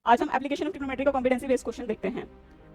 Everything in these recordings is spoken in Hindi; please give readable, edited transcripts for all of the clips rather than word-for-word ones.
आज हम एप्लीकेशन ऑफ ट्रिग्नोमेट्री का कॉम्पिटेंसी बेस्ड क्वेश्चन देखते हैं।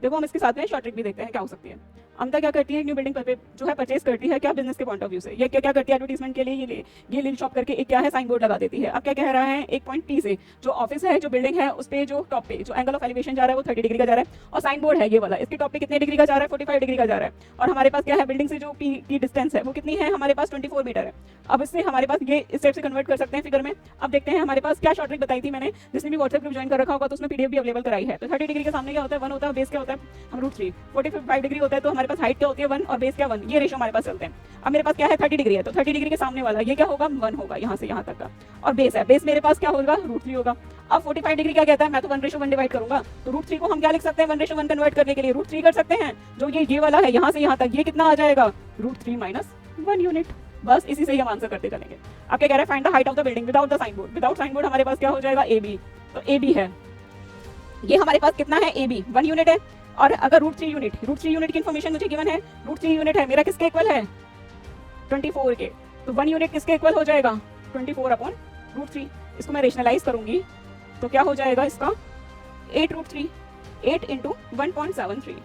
देखो हम इसके साथ में शॉर्ट ट्रिक भी देखते हैं क्या हो सकती है। अमता क्या करती है, न्यू बिल्डिंग पर जो है परचेज करती है, क्या बिजनेस के पॉइंट ऑफ व्यू से। ये क्या करती है, एडवर्टीजमेंट के लिए ये लीड शॉप करके एक क्या है साइन बोर्ड लगा देती है। अब क्या कह रहा है, एक पॉइंट पी से जो ऑफिस है, जो बिल्डिंग है, उस पे जो टॉप पे जो एंगल ऑफ एलिवेशन जा रहा है वो 30 डिग्री का जा रहा है, और साइन बोर्ड है ये वाला, इसके टॉप पे कितने डिग्री का जा रहा है, 45 डिग्री का जा रहा है। और हमारे पास क्या है, बिल्डिंग से जो पी की डिस्टेंस है वो कितनी है, हमारे पास 24 मीटर है। अब इससे हमारे पास ये इस टाइप से कन्वर्ट कर सकते हैं फिगर में। अब देखते हैं हमारे पास क्या शॉर्ट ट्रिक बताई थी मैंने, जिसने भी व्हाट्सएप ग्रुप ज्वाइन कर रखा होगा तो उसमें पीडीएफ भी अवेलेबल कराई है। तो 30 डिग्री के सामने क्या होता है, 1 होता है, बेस क्या होता है, हम √3। 45 डिग्री होता है तो हमारे पास हाइट क्या होती है, 1, और बेस क्या 1, ये रेशो हमारे पास चलते हैं। अब मेरे पास क्या है, 30 डिग्री है, तो 30 डिग्री के सामने वाला ये क्या होगा, 1 होगा यहाँ से यहाँ तक का, और बेस है, बेस मेरे पास क्या होगा, √3 होगा। अब 45 डिग्री क्या कहता है, मैं तो 1:1 डिवाइड करूंगा, तो √3 को हम क्या लिख सकते हैं, 1:1 कन्वर्ट करने के लिए √3 कर सकते हैं। जो ये वाला है यहाँ से यहाँ तक, ये कितना आ जाएगा, √3 - 1 यूनिट। बस इसी से ही हम आंसर करते चलेंगे। अब क्या कह रहा है, find the height of the building without the sign board. Without sign board हमारे पास क्या हो जाएगा, AB। तो AB है, ये हमारे पास कितना है, AB 1 यूनिट है। और अगर √3 यूनिट की इन्फॉर्मेशन मुझे गिवन है, √3 यूनिट है, मेरा किसके इक्वल है, 24 के। तो 1 यूनिट किसके इक्वल हो जाएगा, 24/√3। इसको मैं रेशनलाइज करूंगी तो क्या हो जाएगा इसका, 8√3, 8 × 1.73।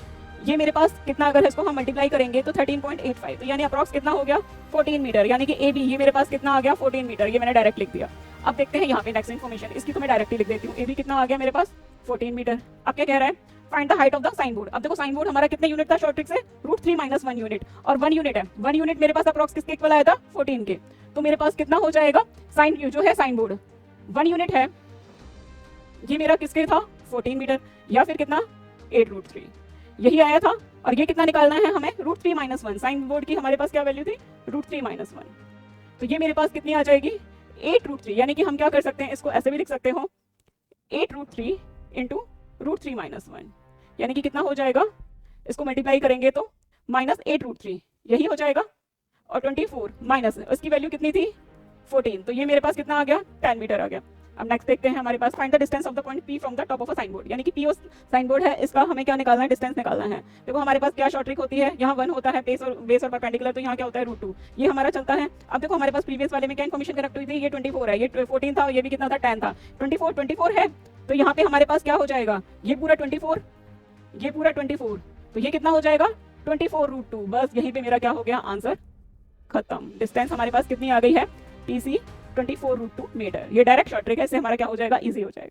ये मेरे पास कितना, अगर इसको हम मल्टीप्लाई करेंगे तो 13.85, तो यानी अप्रॉक्स कितना हो गया, 14 मीटर। यानी कि AB ये मेरे पास कितना आ गया, 14 मीटर। ये मैंने डायरेक्ट लिख दिया। अब देखते हैं यहाँ पे नेक्स्ट इन्फॉर्मेशन, इसकी तो मैं डायरेक्टली लिख देती हूँ। AB कितना आ गया मेरे पास, 14 मीटर। अब क्या कह रहा है, find the height of the sign board. अब देखो साइन बोर्ड हमारा कितने यूनिट था शॉर्ट ट्रिक से, √3 - 1 यूनिट, और 1 यूनिट है। 1 यूनिट मेरे पास अप्रॉक्स किसके इक्वल आया था, 14 के। तो मेरे पास कितना हो जाएगा, साइन जो है साइन बोर्ड 1 यूनिट है, ये मेरा किसके था, 14 मीटर, या फिर कितना, 8√3 यही आया था। और ये कितना निकालना है हमें, √3 - 1। साइन बोर्ड की हमारे पास क्या वैल्यू थी, √3 - 1। तो ये मेरे पास कितनी आ जाएगी, 8√3। यानी कि हम क्या कर सकते हैं, इसको ऐसे भी लिख सकते हो, 8√3 × √3 - 1, यानी कि कितना हो जाएगा, इसको मल्टीप्लाई करेंगे तो -8√3 यही हो जाएगा, और 24 माइनस इसकी वैल्यू कितनी थी, 14। तो ये मेरे पास कितना आ गया, 10 मीटर आ गया। अब नेक्स्ट देखते हैं हमारे पास, find the distance of the point P from the top of a sign board. यानी कि P साइन बोर्ड है, इसका हमें क्या निकालना है, डिस्टेंस निकालना है। देखो हमारे पास क्या शॉर्ट ट्रिक होती है, यहाँ 1 होता है बेस और परपेंडिकुलर, तो यहाँ क्या होता है, √2, ये हमारा चलता है। अब देखो हमारे पास प्रीवियस वाले में क्या इन्फॉर्मेशन करेक्ट हुई थी, ये 24 है, ये 14 था, ये भी कितना था, 10 था। 24 है, तो यहाँ पे हमारे पास क्या हो जाएगा, ये पूरा 24, ये पूरा 24, तो ये कितना हो जाएगा, 24√2। बस यहीं पे मेरा क्या हो गया, आंसर खत्म। डिस्टेंस हमारे पास कितनी आ गई है, PC 24√2 मीटर। ये डायरेक्ट शॉर्ट ट्रिक है, इससे हमारा क्या हो जाएगा, इजी हो जाएगा।